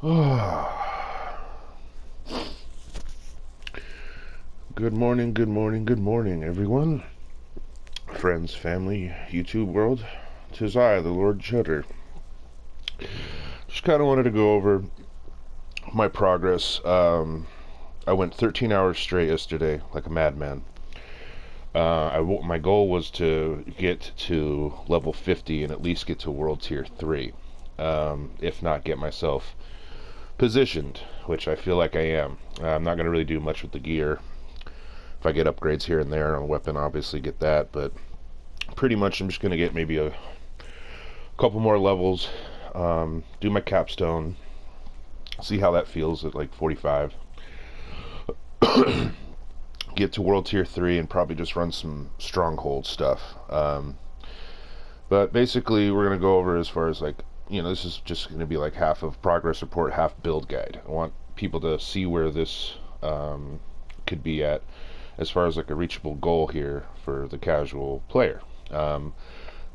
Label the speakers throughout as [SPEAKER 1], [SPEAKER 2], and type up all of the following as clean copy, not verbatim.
[SPEAKER 1] Good morning, good morning, good morning, everyone. Friends, family, YouTube world. 'Tis I, the Lord Chutter. Just kind of wanted to go over my progress. I went 13 hours straight yesterday, like a madman. My goal was to get to level 50 and at least get to World Tier 3. If not, get myself positioned, which I feel like I am. I'm not going to really do much with the gear. If I get upgrades here and there on a weapon, obviously get that, but pretty much I'm just going to get maybe a couple more levels, do my capstone, see how that feels at like 45, get to World Tier 3 and probably just run some stronghold stuff. But basically we're going to go over as far as like, this is just going to be like half of progress report, half build guide. I want people to see where this could be at as far as like a reachable goal here for the casual player.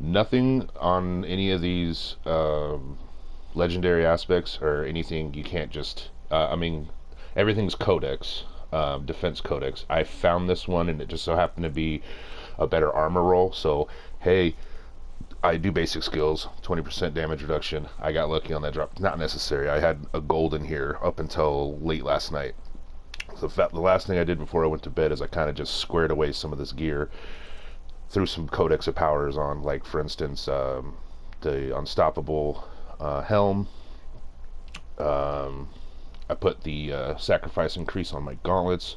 [SPEAKER 1] Nothing on any of these legendary aspects or anything you can't just everything's codex, defense codex. I found this one and it just so happened to be a better armor roll, so hey, I do basic skills, 20% damage reduction. I got lucky on that drop. Not necessary. I had a gold in here up until late last night. The last thing I did before I went to bed is I kind of just squared away some of this gear, threw some codex of powers on, like for instance the unstoppable helm. I put the sacrifice increase on my gauntlets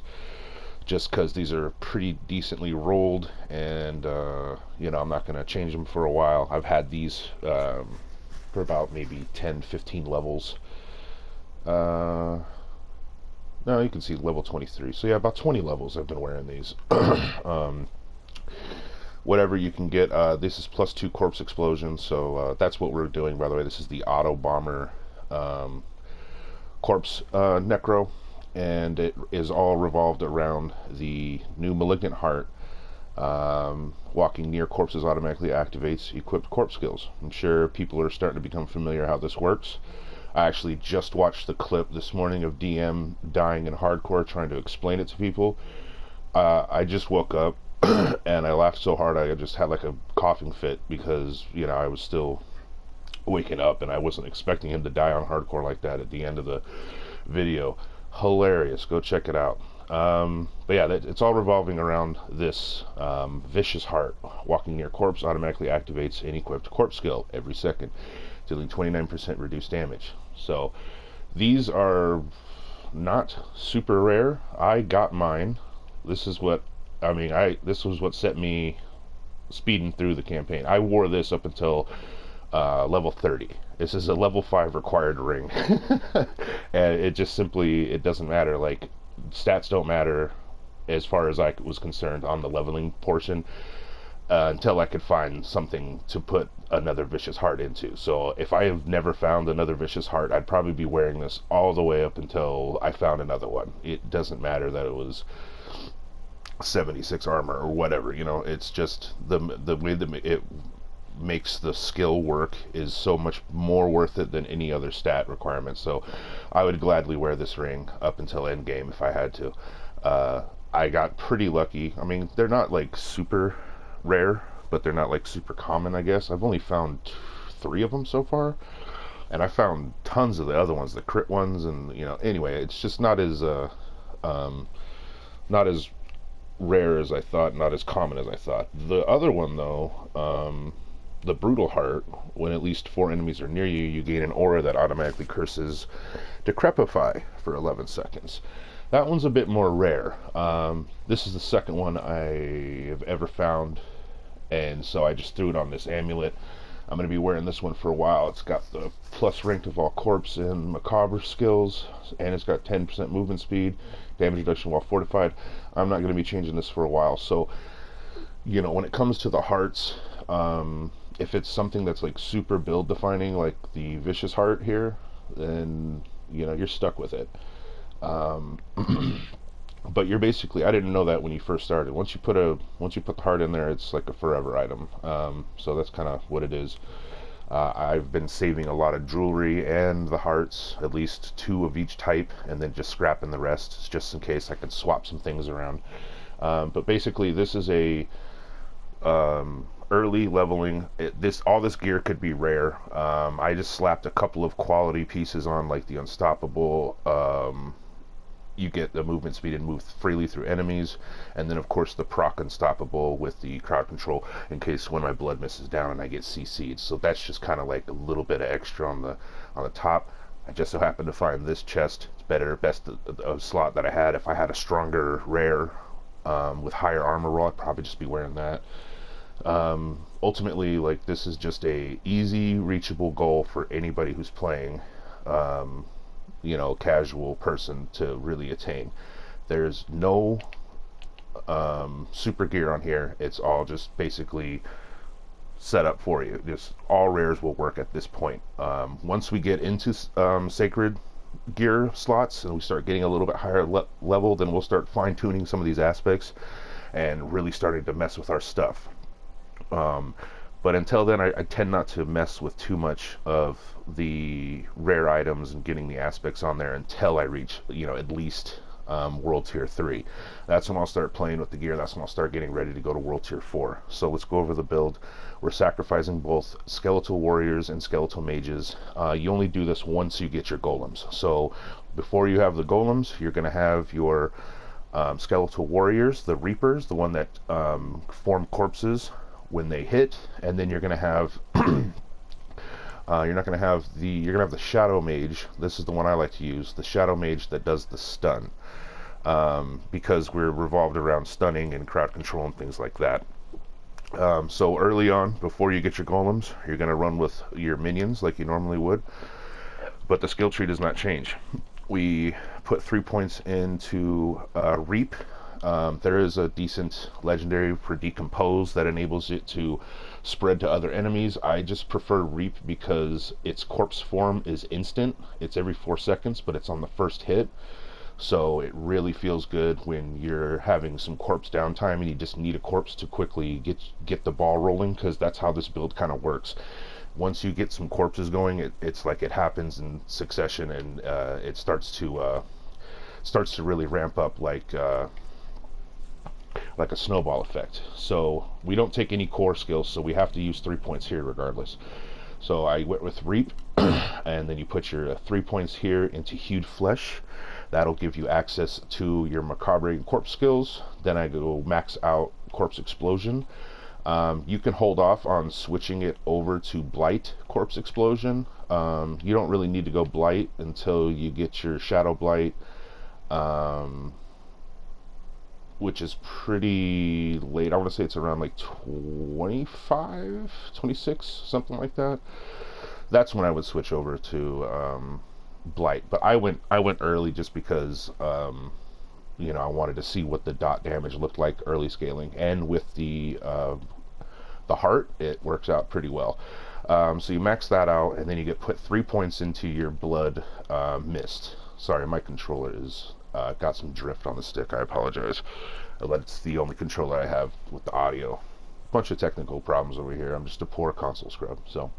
[SPEAKER 1] just because these are pretty decently rolled, and I'm not going to change them for a while. I've had these for about maybe 10-15 levels. No, you can see level 23. So yeah, about 20 levels I've been wearing these. Whatever you can get. This is +2 corpse explosion, so that's what we're doing, by the way. This is the autobomber corpse necro, and it is all revolved around the new malignant heart. Walking near corpses automatically activates equipped corpse skills. I'm sure people are starting to become familiar how this works. I actually just watched the clip this morning of DM dying in hardcore trying to explain it to people. I just woke up and I laughed so hard I just had like a coughing fit because, I was still waking up and I wasn't expecting him to die on hardcore like that at the end of the video. Hilarious. Go check it out. But yeah, it's all revolving around this vicious heart. Walking near corpse automatically activates an equipped corpse skill every second, dealing 29% reduced damage. So these are not super rare. I got mine. This is what this was what set me speeding through the campaign. I wore this up until level 30. This is a level 5 required ring. And it just simply, it doesn't matter. Like, stats don't matter as far as I was concerned on the leveling portion until I could find something to put another vicious heart into. So if I have never found another vicious heart, I'd probably be wearing this all the way up until I found another one. It doesn't matter that it was 76 armor or whatever, it's just the way that it makes the skill work is so much more worth it than any other stat requirement. So I would gladly wear this ring up until endgame if I had to. I got pretty lucky. They're not like super rare, but they're not like super common, I guess. I've only found 3 of them so far, and I found tons of the other ones, the crit ones, and anyway, it's just not as rare as I thought, not as common as I thought. The other one though, the brutal heart, when at least 4 enemies are near you, you gain an aura that automatically curses decrepify for 11 seconds. That one's a bit more rare. This is the second one I have ever found, and so I just threw it on this amulet. I'm going to be wearing this one for a while. It's got the plus ranked of all corpse and macabre skills, and it's got 10% movement speed, damage reduction while fortified. I'm not going to be changing this for a while. So, when it comes to the hearts, if it's something that's like super build defining, like the vicious heart here, then you're stuck with it. But you're basically, I didn't know that when you first started. Once you put the heart in there, it's like a forever item. So that's kind of what it is. I've been saving a lot of jewelry and the hearts, at least 2 of each type, and then just scrapping the rest just in case I could swap some things around. But basically, this is a early leveling. All this gear could be rare. I just slapped a couple of quality pieces on, like the unstoppable. You get the movement speed and move freely through enemies, and then of course the proc unstoppable with the crowd control in case when my blood mist is down and I get CC'd. So that's just kind of like a little bit of extra on the top. I just so happened to find this chest. It's best slot that I had. If I had a stronger rare with higher armor roll, I'd probably just be wearing that. Ultimately, like, this is just a easy reachable goal for anybody who's playing, casual person to really attain. There's no super gear on here. It's all just basically set up for you. Just all rares will work at this point. Once we get into sacred gear slots and we start getting a little bit higher level, then we'll start fine-tuning some of these aspects and really starting to mess with our stuff. But until then, I tend not to mess with too much of the rare items and getting the aspects on there until I reach, at least World Tier 3. That's when I'll start playing with the gear. That's when I'll start getting ready to go to World Tier 4. So let's go over the build. We're sacrificing both skeletal warriors and skeletal mages. You only do this once you get your golems. So before you have the golems, you're going to have your skeletal warriors, the reapers, the one that form corpses when they hit, and then you're going to have you're going to have the shadow mage. This is the one I like to use, the shadow mage that does the stun, because we're revolved around stunning and crowd control and things like that. So early on, before you get your golems, you're going to run with your minions like you normally would, but the skill tree does not change. We put 3 points into reap. There is a decent legendary for decompose that enables it to spread to other enemies. I just prefer reap because its corpse form is instant. It's every 4 seconds, but it's on the first hit. So it really feels good when you're having some corpse downtime and you just need a corpse to quickly get the ball rolling, because that's how this build kind of works. Once you get some corpses going, it's like it happens in succession, and it starts to really ramp up like a snowball effect. So we don't take any core skills, so we have to use 3 points here regardless. So I went with reap, and then you put your 3 points here into hewed flesh. That'll give you access to your macabre and corpse skills. Then I go max out corpse explosion. You can hold off on switching it over to blight corpse explosion. You don't really need to go blight until you get your shadow blight, which is pretty late. I want to say it's around like 25, 26, something like that. That's when I would switch over to blight. But I went early just because I wanted to see what the dot damage looked like early scaling, and with the heart, it works out pretty well. So you max that out, and then you put 3 points into your blood mist. Sorry, my controller is got some drift on the stick. I apologize. It's the only controller I have with the audio. Bunch of technical problems over here. I'm just a poor console scrub. So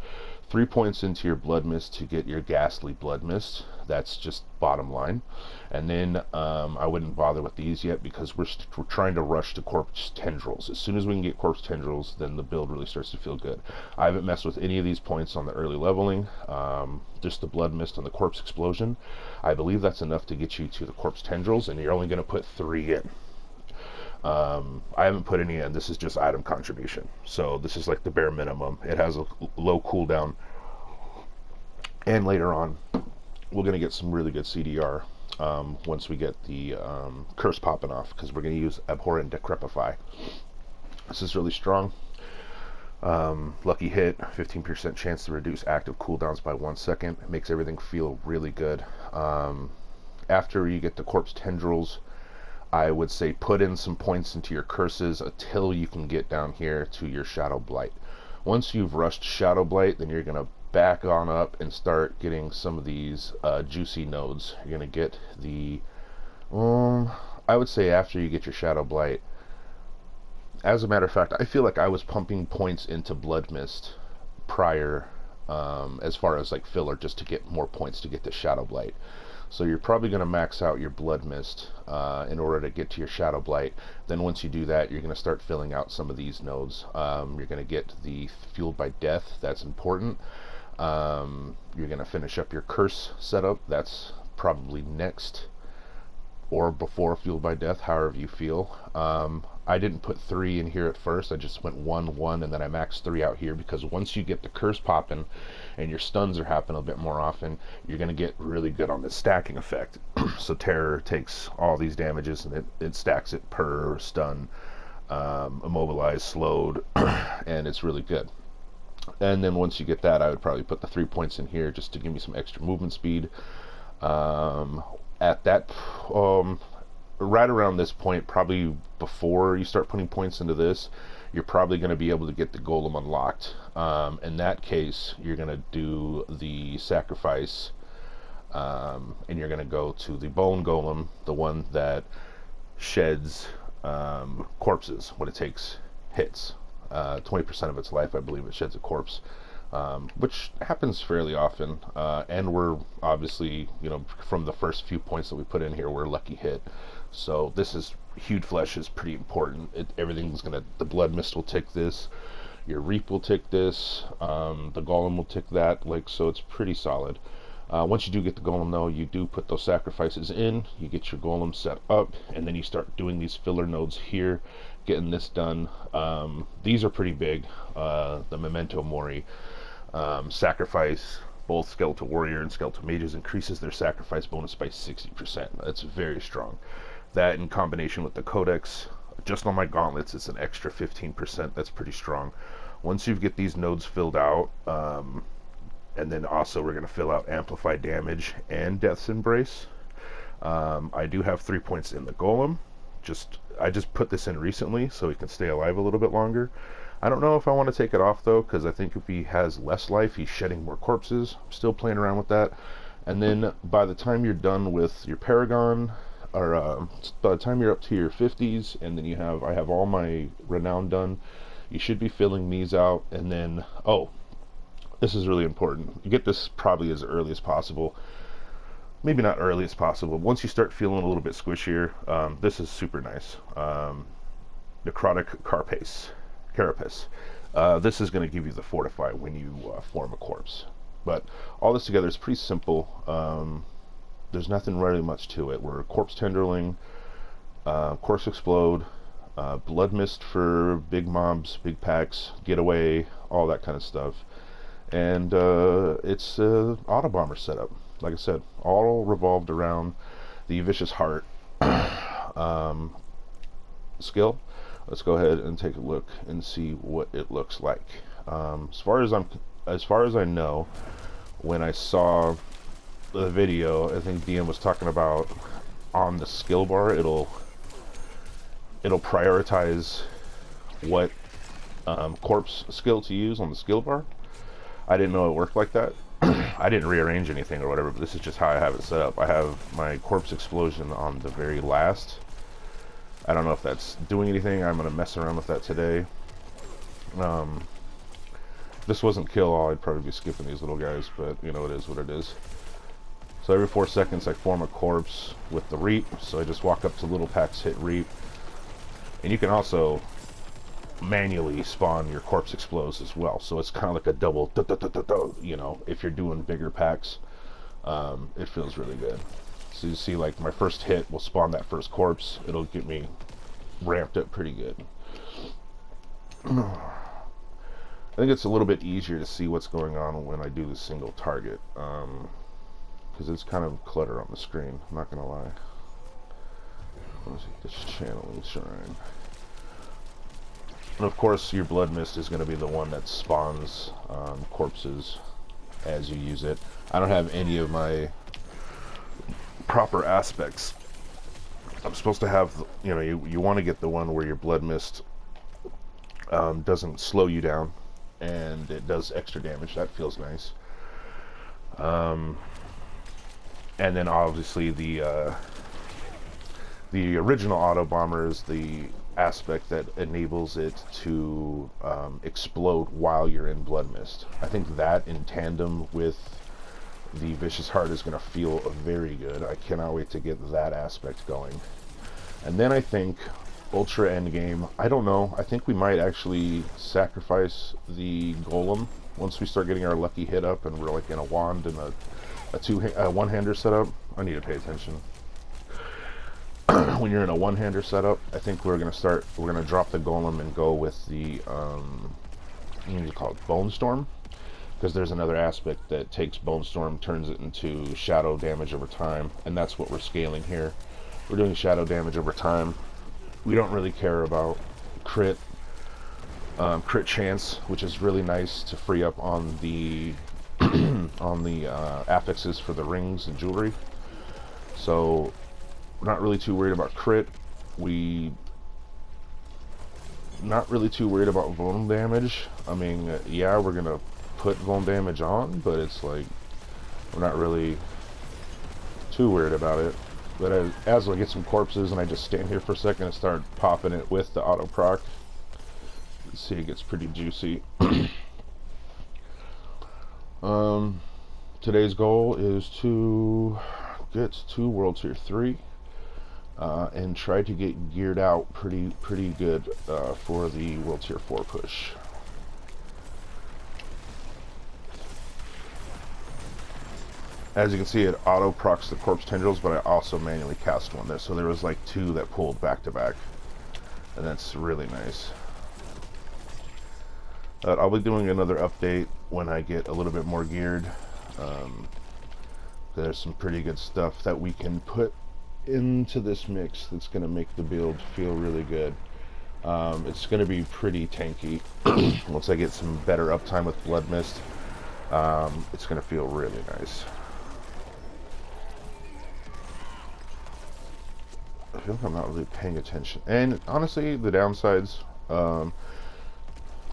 [SPEAKER 1] 3 points into your blood mist to get your ghastly blood mist. That's just bottom line. And then I wouldn't bother with these yet because we're trying to rush to corpse tendrils. As soon as we can get corpse tendrils, then the build really starts to feel good. I haven't messed with any of these points on the early leveling. Just the blood mist and the corpse explosion. I believe that's enough to get you to the corpse tendrils, and you're only going to put 3 in. I haven't put any in. This is just item contribution, so this is like the bare minimum. It has a low cooldown, and later on we're going to get some really good CDR once we get the curse popping off, because we're going to use Abhor and Decrepify. This is really strong. Lucky hit, 15% chance to reduce active cooldowns by 1 second. It makes everything feel really good. After you get the corpse tendrils, I would say put in some points into your curses until you can get down here to your Shadow Blight. Once you've rushed Shadow Blight, then you're going to back on up and start getting some of these juicy nodes. You're going to get the, I would say after you get your Shadow Blight. As a matter of fact, I feel like I was pumping points into Blood Mist prior as far as like filler, just to get more points to get the Shadow Blight. So you're probably going to max out your Blood Mist in order to get to your Shadow Blight. Then once you do that, you're going to start filling out some of these nodes. You're going to get the Fueled by Death. That's important. You're going to finish up your Curse setup. That's probably next, or before Fueled by Death, however you feel. I didn't put 3 in here at first. I just went 1, 1, and then I maxed 3 out here, because once you get the Curse popping and your stuns are happening a bit more often, you're going to get really good on the stacking effect. So Terror takes all these damages and it stacks it per stun, immobilized, slowed, and it's really good. And then once you get that, I would probably put the 3 points in here just to give me some extra movement speed. At that right around this point, probably before you start putting points into this, you're probably going to be able to get the golem unlocked. In that case, you're going to do the sacrifice, and you're going to go to the bone golem, the one that sheds corpses when it takes hits. 20% of its life, I believe, it sheds a corpse, which happens fairly often. And we're obviously, from the first few points that we put in here, we're lucky hit. So this is, Hued Flesh is pretty important. Everything's gonna, the Blood Mist will tick this, your Reap will tick this, the Golem will tick that, so it's pretty solid. Once you do get the Golem though, you do put those sacrifices in, you get your Golem set up, and then you start doing these filler nodes here, getting this done. These are pretty big. The Memento Mori, sacrifice both Skeletal Warrior and Skeletal Mages, increases their sacrifice bonus by 60%. That's very strong. That in combination with the Codex, just on my gauntlets, it's an extra 15%. That's pretty strong. Once you get these nodes filled out, and then also we're going to fill out Amplified Damage and Death's Embrace. I do have 3 points in the Golem. I just put this in recently so he can stay alive a little bit longer. I don't know if I want to take it off though, because I think if he has less life, he's shedding more corpses. I'm still playing around with that. And then by the time you're done with your Paragon, or by the time you're up to your 50s, and then I have all my Renown done, you should be filling these out. And then, this is really important. You get this probably as early as possible. Maybe not early as possible. Once you start feeling a little bit squishier, this is super nice. Necrotic Carapace. This is going to give you the Fortify when you form a corpse. But all this together is pretty simple. There's nothing really much to it. We're Corpse Tenderling, Corpse Explode, Blood Mist for big mobs, big packs, getaway, all that kind of stuff. And it's an autobomber setup. Like I said, all revolved around the Vicious Heart skill. Let's go ahead and take a look and see what it looks like. As far as I know, when I saw the video, I think DM was talking about on the skill bar, it'll prioritize what corpse skill to use on the skill bar. I didn't know it worked like that. I didn't rearrange anything or whatever, but this is just how I have it set up. I have my Corpse Explosion on the very last. I don't know if that's doing anything. I'm going to mess around with that today. If this wasn't kill all, I'd probably be skipping these little guys, but it is what it is. So every 4 seconds I form a corpse with the Reap, so I just walk up to little packs, hit Reap. And you can also manually spawn your Corpse Explodes as well, so it's kind of like a double if you're doing bigger packs. It feels really good. So you see, like, my first hit will spawn that first corpse. It'll get me ramped up pretty good. I think it's a little bit easier to see what's going on when I do the single target, because it's kind of clutter on the screen, I'm not gonna lie. Let's see, this channeling shrine. And of course, your Blood Mist is going to be the one that spawns corpses as you use it. I don't have any of my proper aspects. I'm supposed to have, you want to get the one where your Blood Mist doesn't slow you down and it does extra damage. That feels nice. And then obviously the original auto bomber is the aspect that enables it to explode while you're in Blood Mist. I think that in tandem with the Vicious Heart is going to feel very good. I cannot wait to get that aspect going. And then I think Ultra Endgame, I don't know, I think we might actually sacrifice the Golem once we start getting our lucky hit up and we're like in a wand and a one-hander setup. I need to pay attention. When you're in a one-hander setup, I think we're gonna drop the Golem and go with the you need to call it Bone Storm, because there's another aspect that takes Bone Storm, turns it into shadow damage over time, and that's what we're scaling here. We're doing shadow damage over time. We don't really care about crit chance, which is really nice to free up on the on the affixes for the rings and jewelry. So we're not really too worried about crit. Not really too worried about vuln damage. I mean, yeah, we're gonna put vuln damage on, but it's like we're not really too worried about it. But as I get some corpses and I just stand here for a second and start popping it with the auto proc, you see it gets pretty juicy. Today's goal is to get to World Tier 3 and try to get geared out pretty good for the World Tier 4 push. As you can see, it auto procs the corpse tendrils, but I also manually cast one there, so there was like two that pulled back to back, and that's really nice. I'll be doing another update when I get a little bit more geared. There's some pretty good stuff that we can put into this mix that's going to make the build feel really good. It's going to be pretty tanky. Once I get some better uptime with Blood Mist, it's going to feel really nice. I feel like I'm not really paying attention. And honestly, the downsides,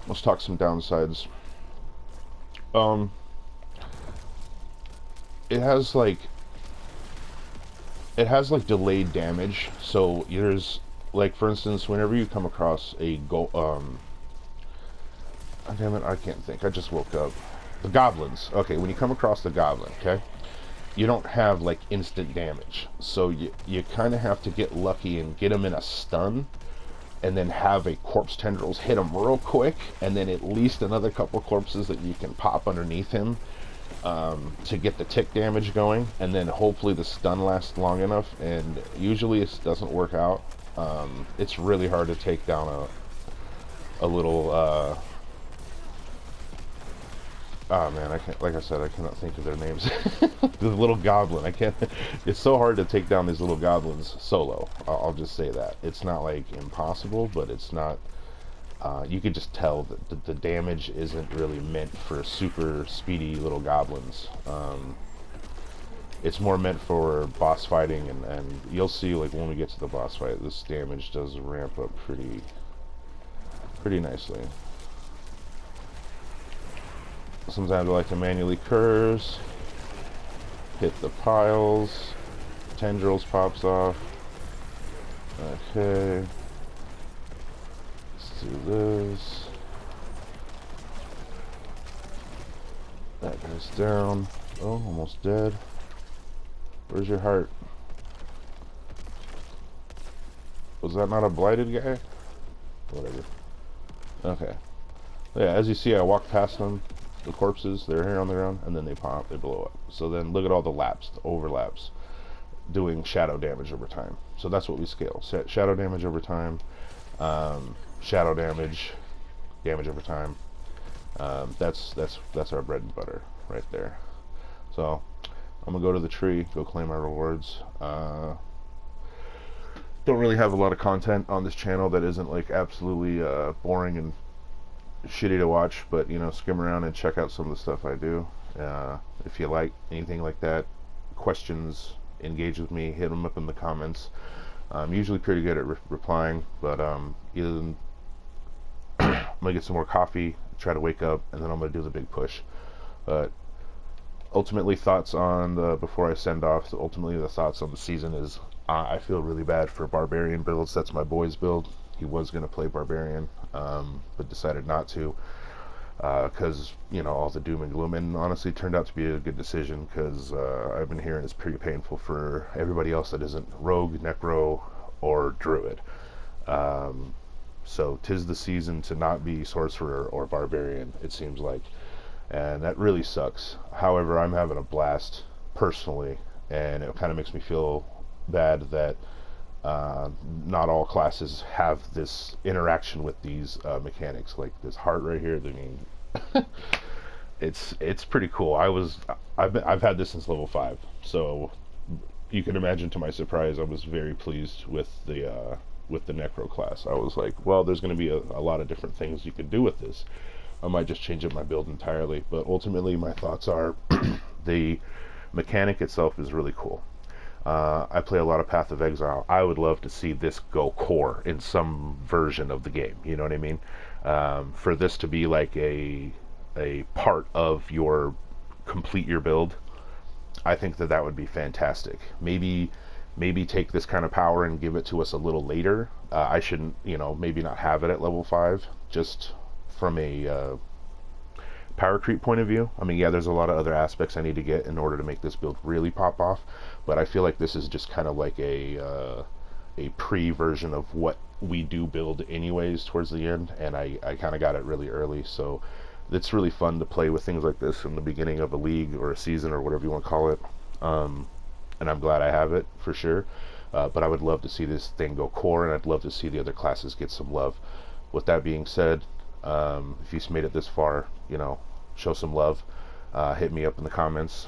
[SPEAKER 1] let's talk some downsides. It has like delayed damage. So there's like, for instance, whenever you come across a oh, damn it, I can't think. I just woke up. The goblins. Okay, when you come across the goblin, okay, you don't have like instant damage, so you kind of have to get lucky and get them in a stun, and then have a corpse tendrils hit him real quick, and then at least another couple corpses that you can pop underneath him to get the tick damage going, and then hopefully the stun lasts long enough. And usually it doesn't work out. It's really hard to take down a little oh man, I can't, like I said, I cannot think of their names. The little goblin, I can't, it's so hard to take down these little goblins solo. I'll just say that. It's not like impossible, but it's not, you could just tell that the damage isn't really meant for super speedy little goblins. It's more meant for boss fighting, and you'll see, like, when we get to the boss fight, this damage does ramp up pretty nicely. Sometimes I like to manually curse, hit the piles, tendrils pops off. Okay, let's do this. That goes down. Oh, almost dead. Where's your heart? Was that not a blighted guy? Whatever. Okay. Yeah, as you see, I walked past them. The corpses, they're here on the ground, and then they pop, they blow up. So then look at all the laps, the overlaps, doing shadow damage over time. So that's what we scale. Set shadow damage over time, shadow damage over time. That's our bread and butter right there. So I'm gonna go to the tree, go claim my rewards. Don't really have a lot of content on this channel that isn't like absolutely boring and shitty to watch, but you know, skim around and check out some of the stuff I do. If you like anything like that, questions, engage with me, hit them up in the comments. I'm usually pretty good at replying, but either I'm gonna get some more coffee, try to wake up, and then I'm gonna do the big push. But ultimately, thoughts on the, before I send off, ultimately the thoughts on the season is I feel really bad for barbarian builds. That's my boy's build. He was going to play Barbarian, but decided not to, because all the doom and gloom, and honestly turned out to be a good decision, because I've been hearing it's pretty painful for everybody else that isn't rogue, necro, or druid. So 'tis the season to not be sorcerer or barbarian, it seems like, and that really sucks. However, I'm having a blast personally, and it kind of makes me feel bad that not all classes have this interaction with these mechanics, like this heart right here. I mean, it's pretty cool. I've had this since level 5, so you can imagine, to my surprise, I was very pleased with the necro class. I was like, well, there's going to be a lot of different things you could do with this. I might just change up my build entirely, but ultimately my thoughts are the mechanic itself is really cool. I play a lot of Path of Exile. I would love to see this go core in some version of the game, you know what I mean? For this to be like a part of your complete your build, I think that would be fantastic. Maybe take this kind of power and give it to us a little later. I shouldn't, maybe not have it at level 5, just from a power creep point of view. I mean, yeah, there's a lot of other aspects I need to get in order to make this build really pop off, but I feel like this is just kind of like a pre-version of what we do build anyways towards the end, and I kind of got it really early, so it's really fun to play with things like this in the beginning of a league or a season or whatever you want to call it. And I'm glad I have it, for sure, but I would love to see this thing go core, and I'd love to see the other classes get some love. With that being said, if you've made it this far, show some love. Hit me up in the comments,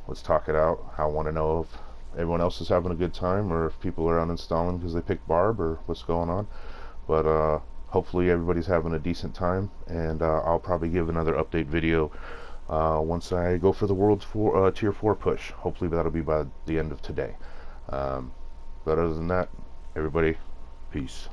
[SPEAKER 1] let's talk it out. I want to know if everyone else is having a good time, or if people are uninstalling because they picked Barb, or what's going on. But hopefully everybody's having a decent time, and I'll probably give another update video once I go for the World's Tier 4 push. Hopefully that'll be by the end of today. But other than that, everybody, peace.